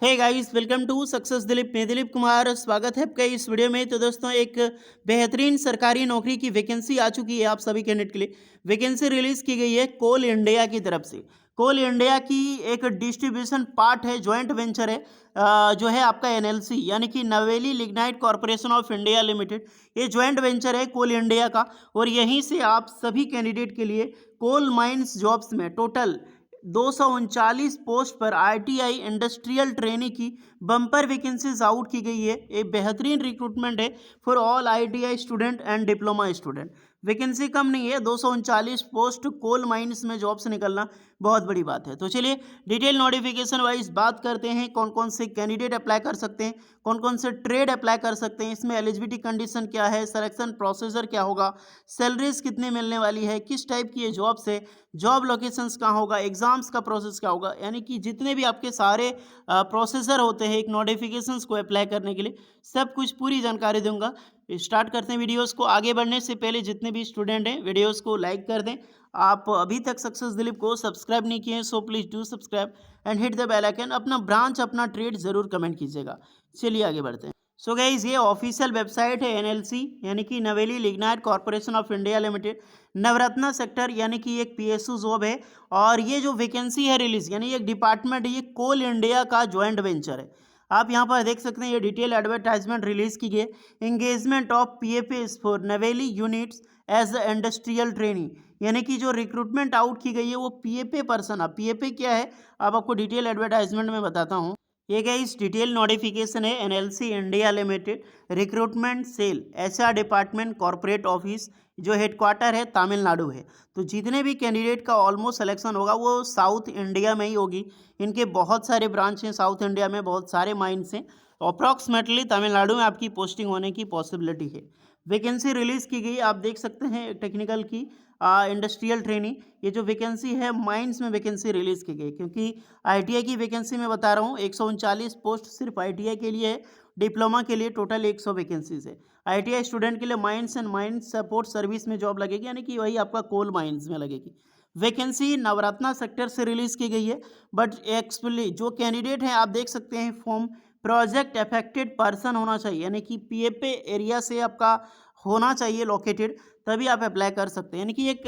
Hey guys, welcome to success Dilip. मैं दिलीप कुमार, स्वागत है आपका इस वीडियो में। तो दोस्तों, एक बेहतरीन सरकारी नौकरी की वैकेंसी आ चुकी है आप सभी कैंडिडेट के लिए। वैकेंसी रिलीज की गई है कोल इंडिया की तरफ से। कोल इंडिया की एक डिस्ट्रीब्यूशन पार्ट है, जॉइंट वेंचर है, जो है आपका एनएलसी यानी कि Neyveli lignite corporation of India limited. ये जॉइंट वेंचर है कोल इंडिया का, और यहीं से आप सभी कैंडिडेट के लिए कोल माइंस जॉब्स में टोटल 239 पोस्ट पर आईटीआई इंडस्ट्रियल ट्रेनी की बम्पर वैकेंसीज आउट की गई है। एक बेहतरीन रिक्रूटमेंट है for all ITI student and diploma student. Vacancy कम नहीं है, 239 पोस्ट कोल माइंस में जॉब से निकलना बहुत बड़ी बात है। तो चलिए डिटेल नोटिफिकेशन वाइज बात करते हैं, कौन कौन से कैंडिडेट अप्लाई कर सकते हैं, कौन कौन से ट्रेड अप्लाई कर सकते हैं, इसमें एलिजिबिलिटी कंडीशन क्या है, सिलेक्शन प्रोसीजर क्या होगा, सैलरीज कितनी मिलने वाली है, किस टाइप की ये जॉब्स है, जॉब लोकेशंस कहाँ होगा, एग्जाम्स का प्रोसेस क्या होगा, यानी कि जितने भी आपके सारे प्रोसेसर होते हैं एक नोटिफिकेशंस को अप्लाई करने के लिए, सब कुछ पूरी जानकारी दूंगा। स्टार्ट करते हैं वीडियोस को। आगे बढ़ने से पहले जितने भी स्टूडेंट हैं वीडियोस को लाइक कर दें। आप अभी तक सक्सेस दिलीप को सब्सक्राइब नहीं किए हैं, so please do subscribe and hit the bell icon. अपना ब्रांच अपना ट्रेड ज़रूर कमेंट कीजिएगा। चलिए आगे बढ़ते हैं। सो गाइज, ये ऑफिशियल वेबसाइट है एनएलसी यानी कि Neyveli lignite corporation of India limited, Navratna sector यानी कि एक पीएसयू जॉब है। और ये जो वैकेंसी है रिलीज यानी एक डिपार्टमेंट, ये कोल इंडिया का ज्वाइंट वेंचर है। आप यहाँ पर देख सकते हैं, ये डिटेल एडवर्टाइजमेंट रिलीज की गई। Engagement of PAP for Neyveli units as a industrial training, यानी कि जो रिक्रूटमेंट आउट की गई है वो पीएपी पर्सन। अब पीएपी क्या है, अब आपको डिटेल एडवर्टाइजमेंट में बताता हूँ। ये गाइस डिटेल नोटिफिकेशन है NLC India limited recruitment cell HR department corporate office, जो हेडक्वार्टर है तमिलनाडु है। तो जितने भी कैंडिडेट का ऑलमोस्ट सिलेक्शन होगा वो साउथ इंडिया में ही होगी। इनके बहुत सारे ब्रांच हैं साउथ इंडिया में, बहुत सारे माइंस हैं। अप्रॉक्सीमेटली तमिलनाडु में आपकी पोस्टिंग होने की पॉसिबिलिटी है। वैकेंसी रिलीज की गई, आप देख सकते हैं टेक्निकल की इंडस्ट्रियल ट्रेनिंग। ये जो वैकेंसी है माइंस में वैकेंसी रिलीज की गई, क्योंकि आईटीआई की वैकेंसी मैं बता रहा हूँ 139 पोस्ट सिर्फ आईटीआई के लिए है। डिप्लोमा के लिए टोटल 100 वैकेंसीज है। आईटीआई स्टूडेंट के लिए mines and mines support service में जॉब लगेगी, यानी कि वही आपका कोल माइंस में लगेगी। वैकेंसी नवरत्ना सेक्टर से रिलीज की गई है। बट एक्चुअली जो कैंडिडेट हैं आप देख सकते हैं, फॉर्म प्रोजेक्ट अफेक्टेड पर्सन होना चाहिए, यानी कि पीएपी एरिया से आपका होना चाहिए लोकेटेड, तभी आप अप्लाई कर सकते हैं। यानी कि एक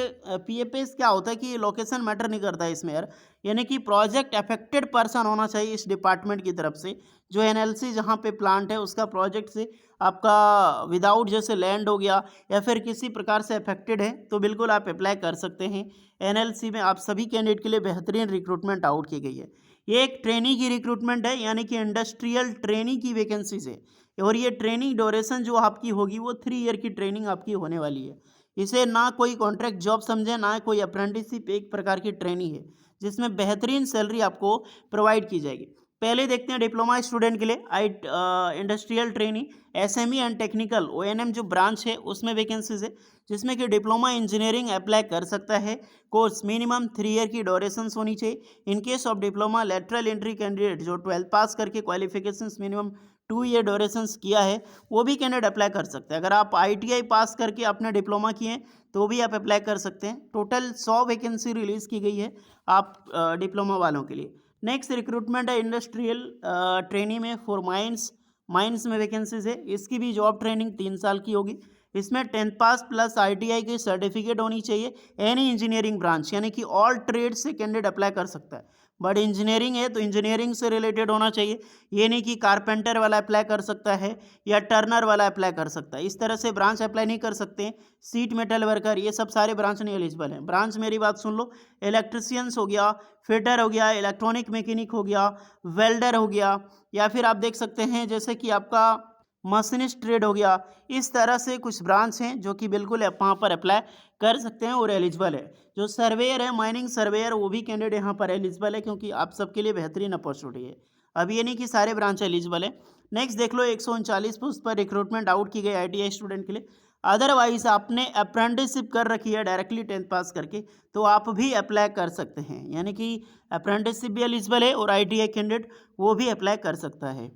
पीएपीएस क्या होता है कि लोकेशन मैटर नहीं करता है इसमें यार, यानी कि प्रोजेक्ट अफेक्टेड पर्सन होना चाहिए इस डिपार्टमेंट की तरफ से। जो एनएलसी जहाँ पे प्लांट है उसका प्रोजेक्ट से आपका विदाउट जैसे लैंड हो गया या फिर किसी प्रकार से अफेक्टेड है, तो बिल्कुल आप अप्लाई कर सकते हैं। एनएलसी में आप सभी कैंडिडेट के लिए बेहतरीन रिक्रूटमेंट आउट की गई है। ये एक ट्रेनी की रिक्रूटमेंट है, यानी कि इंडस्ट्रियल ट्रेनी की वैकेंसीज है। और ये ट्रेनिंग ड्यूरेशन जो आपकी होगी वो 3 ईयर की ट्रेनिंग आपकी होने वाली है। इसे ना कोई कॉन्ट्रैक्ट जॉब समझे, ना कोई अप्रेंटिसशिप, एक प्रकार की ट्रेनिंग है जिसमें बेहतरीन सैलरी आपको प्रोवाइड की जाएगी। पहले देखते हैं डिप्लोमा स्टूडेंट के लिए industrial training SME and technical O&M जो ब्रांच है उसमें वैकेंसीज है, जिसमें कि डिप्लोमा इंजीनियरिंग अप्लाई कर सकता है। कोर्स मिनिमम 3 ईयर की ड्यूरेशन होनी चाहिए। In case of diploma lateral entry candidate जो 12th पास करके क्वालिफिकेशंस मिनिमम 2 ईयर ड्यूरेशन किया है, वो भी कैंडिडेट अप्लाई कर सकते हैं। अगर आप आईटीआई पास करके अपने डिप्लोमा किए हैं तो भी आप अप्लाई कर सकते हैं। टोटल 100 वैकेंसी रिलीज़ की गई है आप डिप्लोमा वालों के लिए। नेक्स्ट रिक्रूटमेंट है इंडस्ट्रियल ट्रेनिंग में फॉर माइंस। माइंस में वैकेंसीज है, इसकी भी जॉब ट्रेनिंग 3 साल की होगी। इसमें 10th पास प्लस आईटीआई की सर्टिफिकेट होनी चाहिए। एनी इंजीनियरिंग ब्रांच यानी कि ऑल ट्रेड से कैंडिडेट अप्लाई कर सकता है। बट इंजीनियरिंग है तो इंजीनियरिंग से रिलेटेड होना चाहिए। ये नहीं कि कारपेंटर वाला अप्लाई कर सकता है या टर्नर वाला अप्लाई कर सकता है, इस तरह से ब्रांच अप्लाई नहीं कर सकते। सीट मेटल वर्कर ये सब सारे ब्रांच नहीं एलिजिबल हैं। ब्रांच मेरी बात सुन लो, इलेक्ट्रिशियंस हो गया, फिटर हो गया, इलेक्ट्रॉनिक मैकेनिक हो गया, वेल्डर हो गया, या फिर आप देख सकते हैं जैसे कि आपका मशीनिस्ट ट्रेड हो गया। इस तरह से कुछ ब्रांच हैं जो कि बिल्कुल आप वहाँ पर अप्लाई कर सकते हैं और एलिजिबल है। जो सर्वेयर है, माइनिंग सर्वेयर, वो भी कैंडिडेट यहाँ पर एलिजिबल है, क्योंकि आप सबके लिए बेहतरीन अपॉर्चुनिटी है। अब ये नहीं कि सारे ब्रांच एलिजिबल है। नेक्स्ट देख लो, 139 पोस्ट पर रिक्रूटमेंट आउट की गई आईटीआई स्टूडेंट के लिए। अदरवाइज आपने अप्रेंटिसशिप कर रखी है डायरेक्टली 10th पास करके, तो आप भी अप्लाई कर सकते हैं। यानी कि अप्रेंटिसशिप भी एलिजिबल है और आईटीआई कैंडिडेट वो भी अप्लाई कर सकता है।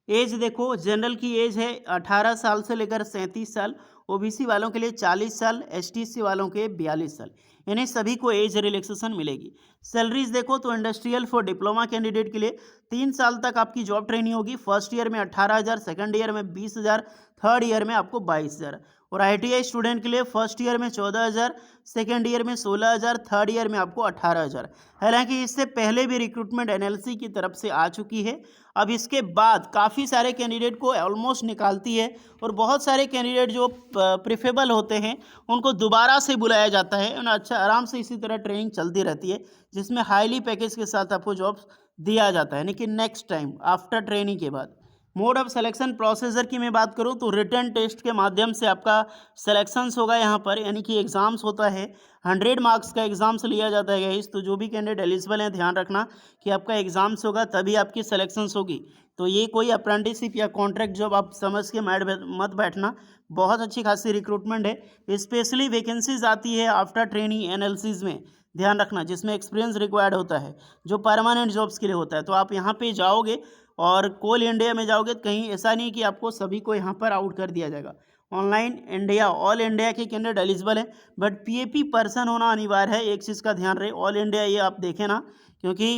एज देखो, जनरल की एज है 18 साल से लेकर 37 साल, ओबीसी वालों के लिए 40 साल, एसटीसी वालों के 42 साल, इन्हें सभी को एज रिलैक्सेशन मिलेगी। सैलरीज देखो तो इंडस्ट्रियल फॉर डिप्लोमा कैंडिडेट के लिए 3 साल तक आपकी जॉब ट्रेनिंग होगी। फर्स्ट ईयर में 18,000, सेकंड ईयर में 20,000, थर्ड ईयर में आपको 22,000। और आईटीआई स्टूडेंट के लिए फर्स्ट ईयर में 14,000, सेकेंड ईयर में 16,000, थर्ड ईयर में आपको 18,000। हालांकि इससे पहले भी रिक्रूटमेंट एनएलसी की तरफ से आ चुकी है। अब इसके बाद काफ़ी सारे कैंडिडेट को ऑलमोस्ट निकालती है और बहुत सारे कैंडिडेट जो प्रेफरेबल होते हैं उनको दोबारा से बुलाया जाता है। उन्हें अच्छा आराम से इसी तरह ट्रेनिंग चलती रहती है, जिसमें हाईली पैकेज के साथ आपको जॉब्स दिया जाता है, यानी कि नेक्स्ट टाइम आफ्टर ट्रेनिंग के बाद। मोड ऑफ सिलेक्शन प्रोसीजर की मैं बात करूं तो रिटन टेस्ट के माध्यम से आपका सिलेक्शंस होगा यहाँ पर, यानी कि एग्ज़ाम्स होता है। 100 मार्क्स का एग्ज़ाम्स लिया जाता है गाइस। तो जो भी कैंडिडेट एलिजिबल हैं ध्यान रखना कि आपका एग्ज़ाम्स होगा तभी आपकी सिलेक्शंस होगी। तो ये कोई अप्रेंटिसशिप या कॉन्ट्रैक्ट जॉब आप समझ के मत बैठना, बहुत अच्छी खासी रिक्रूटमेंट है। स्पेशली वैकेंसीज आती है आफ्टर ट्रेनिंग एनएलसीज में, ध्यान रखना, जिसमें एक्सपीरियंस रिक्वायर्ड होता है, जो परमानेंट जॉब्स के लिए होता है। तो आप यहाँ पे जाओगे और कोल इंडिया में जाओगे तो कहीं ऐसा नहीं कि आपको सभी को यहाँ पर आउट कर दिया जाएगा। ऑनलाइन इंडिया, ऑल इंडिया के कैंडिडेट एलिजिबल है, बट पीएपी पर्सन होना अनिवार्य है। एक चीज़ का ध्यान रहे, ऑल इंडिया ये आप देखें ना, क्योंकि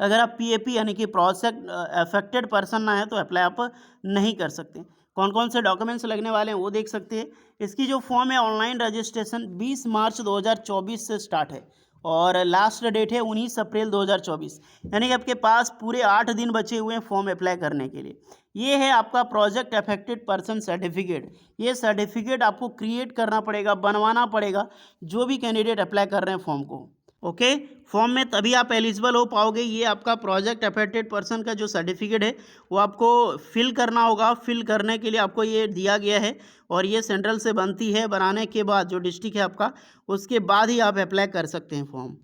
अगर आप पीएपी यानी कि प्रोजेक्ट अफेक्टेड पर्सन ना है तो अप्लाई आप नहीं कर सकते। कौन कौन से डॉक्यूमेंट्स लगने वाले हैं वो देख सकते हैं। इसकी जो फॉर्म है ऑनलाइन रजिस्ट्रेशन 20 मार्च 2024 से स्टार्ट है और लास्ट डेट है 19 अप्रैल 2024, यानी कि आपके पास पूरे 8 दिन बचे हुए हैं फॉर्म अप्लाई करने के लिए। ये है आपका प्रोजेक्ट अफेक्टेड पर्सन सर्टिफिकेट। ये सर्टिफिकेट आपको क्रिएट करना पड़ेगा, बनवाना पड़ेगा, जो भी कैंडिडेट अप्लाई कर रहे हैं फॉर्म को। ओके, फॉर्म में तभी आप एलिजिबल हो पाओगे। ये आपका प्रोजेक्ट अफेक्टेड पर्सन का जो सर्टिफिकेट है वो आपको फिल करना होगा। फिल करने के लिए आपको ये दिया गया है और ये सेंट्रल से बनती है। बनाने के बाद जो डिस्ट्रिक्ट है आपका, उसके बाद ही आप अप्लाई कर सकते हैं फॉर्म।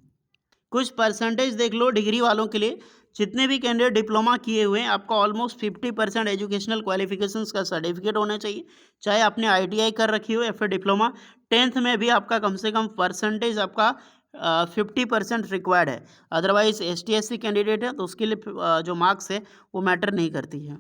कुछ परसेंटेज देख लो डिग्री वालों के लिए। जितने भी कैंडिडेट डिप्लोमा किए हुए हैं आपका ऑलमोस्ट 50% एजुकेशनल क्वालिफिकेशंस का सर्टिफिकेट होना चाहिए, चाहे आपने आईटीआई कर रखी हो या फिर डिप्लोमा। 10th में भी आपका कम से कम परसेंटेज आपका 50% रिक्वायर्ड है। अदरवाइज ST/SC कैंडिडेट है तो उसके लिए जो मार्क्स है वो मैटर नहीं करती है।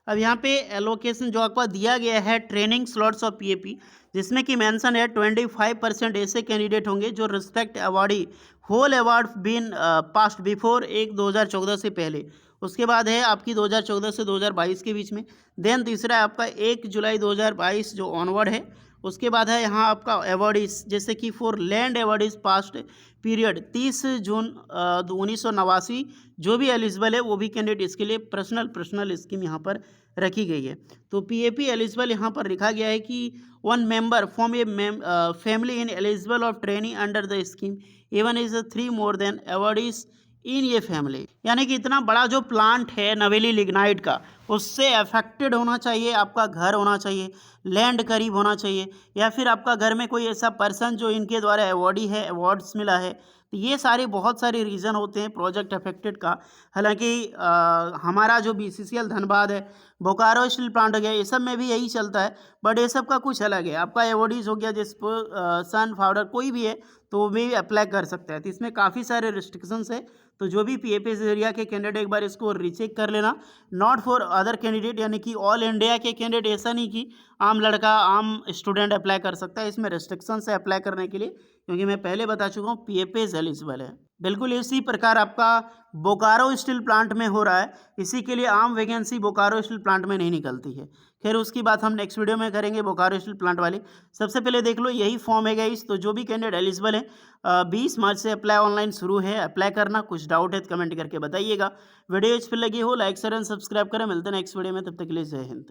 अब यहाँ पे एलोकेशन जो आपको दिया गया है ट्रेनिंग स्लॉट्स ऑफ पीएपी, जिसमें कि मेंशन है 25% ऐसे कैंडिडेट होंगे जो respect awardee whole award been past before 1/2014 से पहले। उसके बाद है आपकी 2014 से 2022 के बीच में। देन तीसरा है आपका 1 जुलाई 2022 जो ऑनवर्ड है। उसके बाद है यहाँ आपका अवार्डीज, जैसे कि for land awardees past period 30 जून 1989, जो भी एलिजिबल है वो भी कैंडिडेट इसके लिए पर्सनल स्कीम यहाँ पर रखी गई है। तो पीएपी एलिजिबल यहाँ पर लिखा गया है कि 1 member from a family in eligible of training under the scheme even is 3 more than awardees in ये फैमिली, यानी कि इतना बड़ा जो प्लांट है नवेली लिग्नाइट का, उससे अफेक्टेड होना चाहिए, आपका घर होना चाहिए, लैंड करीब होना चाहिए, या फिर आपका घर में कोई ऐसा पर्सन जो इनके द्वारा अवॉर्डी है, अवार्ड्स मिला है। तो ये सारे बहुत सारे रीज़न होते हैं प्रोजेक्ट अफेक्टेड का। हालांकि हमारा जो BCCL धनबाद है, बोकारो स्टील प्लांट हो गया, ये सब में भी यही चलता है, बट ये सब का कुछ अलग है। आपका अवॉर्डीज हो गया जिस पर सन फाउडर कोई भी है तो वो भी अप्लाई कर सकता है। तो इसमें काफ़ी सारे रिस्ट्रिक्शंस है। तो जो भी पीएपी एरिया के कैंडिडेट एक बार इसको रीचेक कर लेना। नॉट फॉर अदर कैंडिडेट, यानी कि ऑल इंडिया के कैंडिडेट, ऐसा नहीं कि आम लड़का आम स्टूडेंट अप्लाई कर सकता है। इसमें रिस्ट्रिक्शंस है अप्लाई करने के लिए, क्योंकि मैं पहले बता चुका हूँ पीएपी एलिजिबल है। बिल्कुल इसी प्रकार आपका बोकारो स्टील प्लांट में हो रहा है। इसी के लिए आम वैकेंसी बोकारो स्टील प्लांट में नहीं निकलती है। खैर उसकी बात हम नेक्स्ट वीडियो में करेंगे बोकारो स्टील प्लांट वाली। सबसे पहले देख लो यही फॉर्म है गाइस। तो जो भी कैंडिडेट एलिजिबल है 20 मार्च से अप्लाई ऑनलाइन शुरू है, अप्लाई करना। कुछ डाउट है तो कमेंट करके बताइएगा। वीडियो इस पर लगी हो लाइक शेयर एंड सब्सक्राइब करें। मिलते हैं नेक्स्ट वीडियो में, तब तक के लिए जय हिंद।